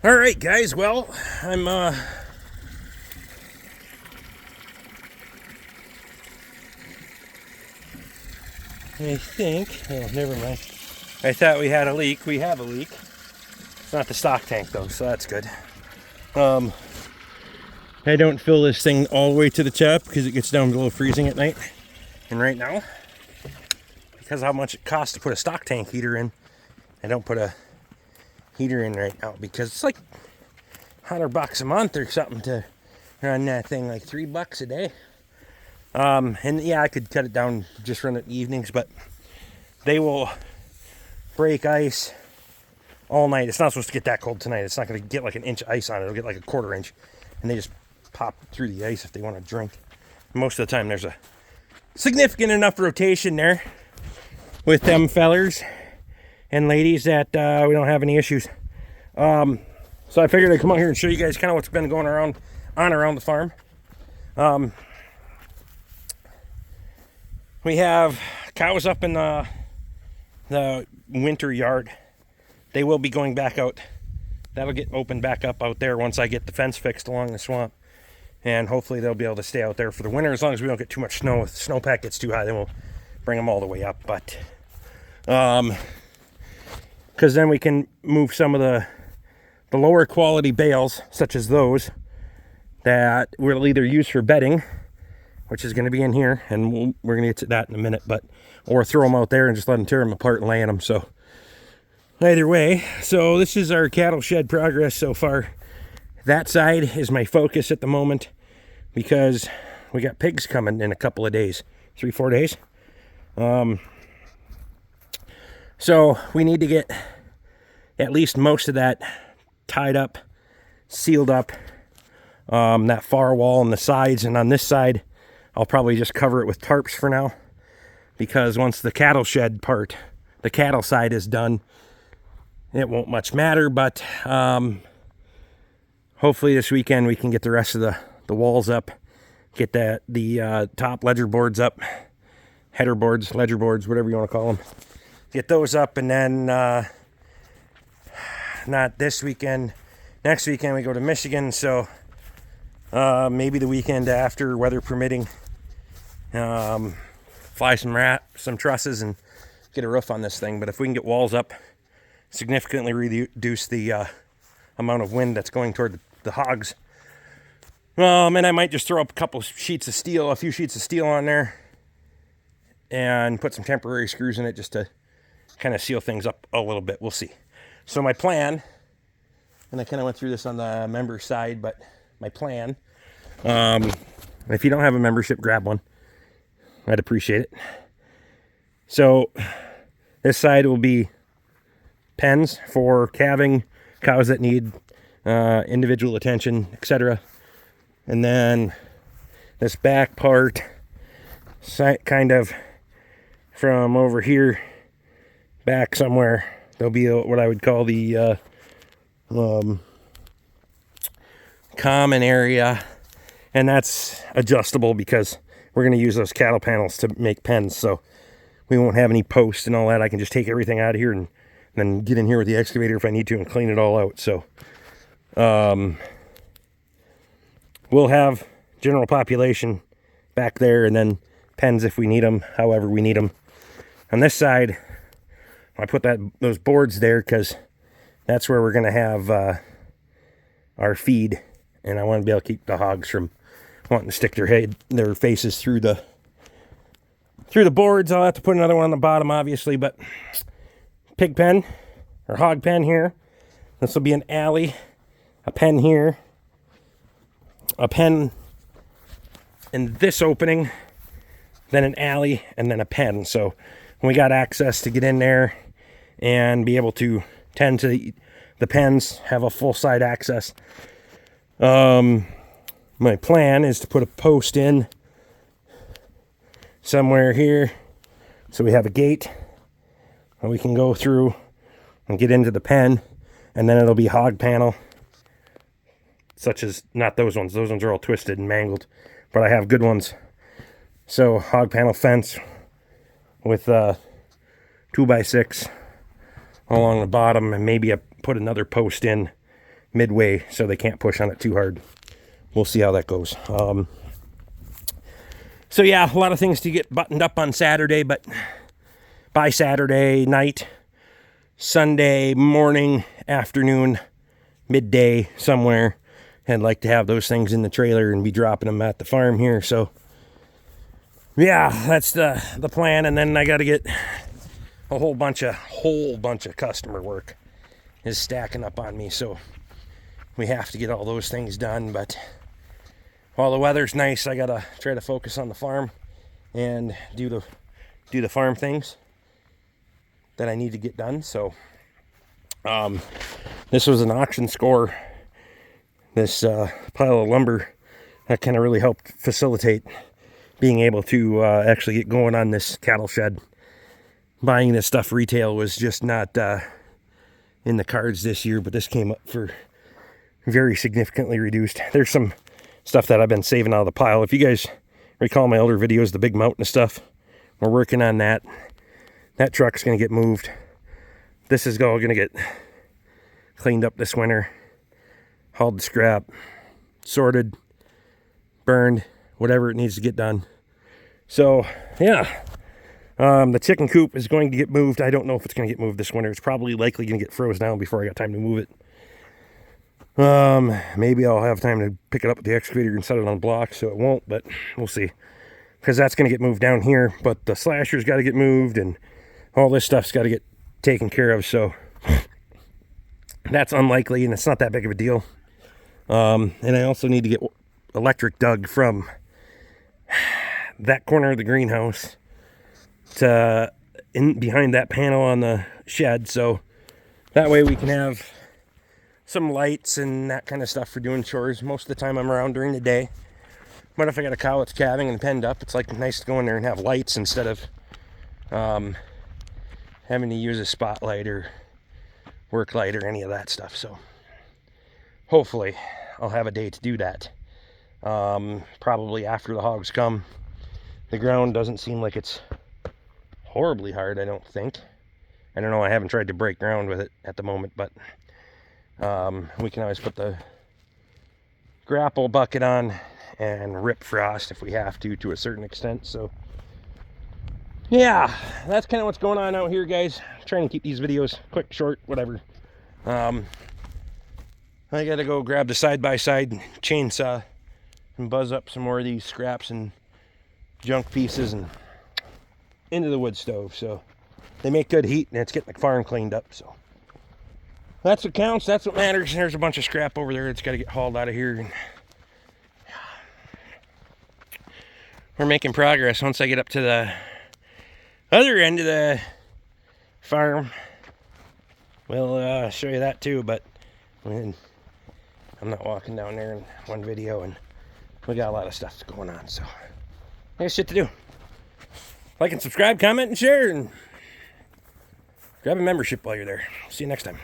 All right, guys. Well, I think. Oh, never mind. I thought we had a leak. We have a leak. It's not the stock tank though, so that's good. I don't fill this thing all the way to the top because it gets down below freezing at night. And right now, because of how much it costs to put a stock tank heater in, I don't put a heater in right now because it's like $100 a month or something to run that thing, like $3 a day. And yeah, I could cut it down, just run it evenings, but they will break ice all night. It's not supposed to get that cold tonight. It's not going to get like an inch of ice on it. It'll get like a quarter inch, and they just pop through the ice if they want to drink. Most of the time, there's a significant enough rotation there with them fellers and ladies that we don't have any issues. So I figured I'd come out here and show you guys kind of what's been going around the farm. We have cows up in the winter yard. They will be going back out. That'll get opened back up out there once I get the fence fixed along the swamp. And hopefully they'll be able to stay out there for the winter as long as we don't get too much snow. If the snowpack gets too high, then we'll bring them all the way up. But, because then we can move some of the lower quality bales, such as those, that we'll either use for bedding, which is going to be in here, and we're going to get to that in a minute, or throw them out there and just let them tear them apart and lay in them. So either way, so this is our cattle shed progress so far. That side is my focus at the moment because we got pigs coming in a couple of days, 3-4 days. So we need to get at least most of that tied up, sealed up, that far wall on the sides, and on this side I'll probably just cover it with tarps for now, because once the cattle shed part, the cattle side is done, it won't much matter. But hopefully this weekend we can get the rest of the walls up, get the top ledger boards up, header boards, ledger boards, whatever you want to call them. Get those up, and then not this weekend, next weekend we go to Michigan, so maybe the weekend after, weather permitting, fly some trusses and get a roof on this thing. But if we can get walls up, significantly reduce the amount of wind that's going toward the hogs, and I might just throw up a few sheets of steel on there and put some temporary screws in it just to kind of seal things up a little bit. We'll see. So my plan, and I kind of went through this on the member side, but my plan, if you don't have a membership, grab one. I'd appreciate it. So this side will be pens for calving, cows that need individual attention, etc. And then this back part, kind of from over here back somewhere, there'll be what I would call the common area, and that's adjustable because we're going to use those cattle panels to make pens, so we won't have any posts and all that. I can just take everything out of here and then get in here with the excavator if I need to and clean it all out. So we'll have general population back there, and then pens if we need them, however we need them. On this side, I put those boards there because that's where we're going to have our feed, and I want to be able to keep the hogs from wanting to stick their faces through the boards. I'll have to put another one on the bottom, obviously, but pig pen or hog pen here. This will be an alley, a pen here, a pen in this opening, then an alley, and then a pen. So we got access to get in there and be able to tend to the pens, have a full side access. My plan is to put a post in somewhere here so we have a gate and we can go through and get into the pen, and then it'll be hog panel, such as, not those ones are all twisted and mangled, but I have good ones. So hog panel fence with 2x6 along the bottom, and maybe I put another post in midway so they can't push on it too hard. We'll see how that goes. So yeah, a lot of things to get buttoned up on Saturday, but by Saturday night, Sunday morning, afternoon, midday, somewhere, I'd like to have those things in the trailer and be dropping them at the farm here. So yeah, that's the plan. And then I got to get a whole bunch of customer work is stacking up on me. So we have to get all those things done. But while the weather's nice, I got to try to focus on the farm and do the farm things that I need to get done. So this was an auction score. This pile of lumber that kind of really helped facilitate being able to actually get going on this cattle shed. Buying this stuff retail was just not in the cards this year, but this came up for very significantly reduced. There's some stuff that I've been saving out of the pile. If you guys recall my older videos, the big mountain of stuff, we're working on that. That truck's going to get moved. This is all going to get cleaned up this winter, hauled to scrap, sorted, burned, whatever it needs to get done. So yeah, the chicken coop is going to get moved. I don't know if it's going to get moved this winter. It's probably likely going to get froze down before I got time to move it. Maybe I'll have time to pick it up with the excavator and set it on block, so it won't, but we'll see. Because that's going to get moved down here, but the slasher's got to get moved, and all this stuff's got to get taken care of, so that's unlikely, and it's not that big of a deal. And I also need to get electric dug from that corner of the greenhouse to in behind that panel on the shed, so that way we can have some lights and that kind of stuff for doing chores. Most of the time I'm around during the day, but if I got a cow that's calving and penned up, it's like nice to go in there and have lights instead of having to use a spotlight or work light or any of that stuff. So hopefully I'll have a day to do that, probably after the hogs come. The ground doesn't seem like it's horribly hard, I don't think. I don't know, I haven't tried to break ground with it at the moment, but we can always put the grapple bucket on and rip frost if we have to a certain extent. So yeah, that's kind of what's going on out here, guys. I'm trying to keep these videos quick, short, whatever. I gotta go grab the side-by-side chainsaw and buzz up some more of these scraps and junk pieces and into the wood stove. So they make good heat, and it's getting the farm cleaned up. So that's what counts. That's what matters. There's a bunch of scrap over there that's got to get hauled out of here. We're making progress. Once I get up to the other end of the farm, we'll show you that too. But I'm not walking down there in one video, and we got a lot of stuff going on. So I got shit to do. Like and subscribe, comment, and share, and grab a membership while you're there. See you next time.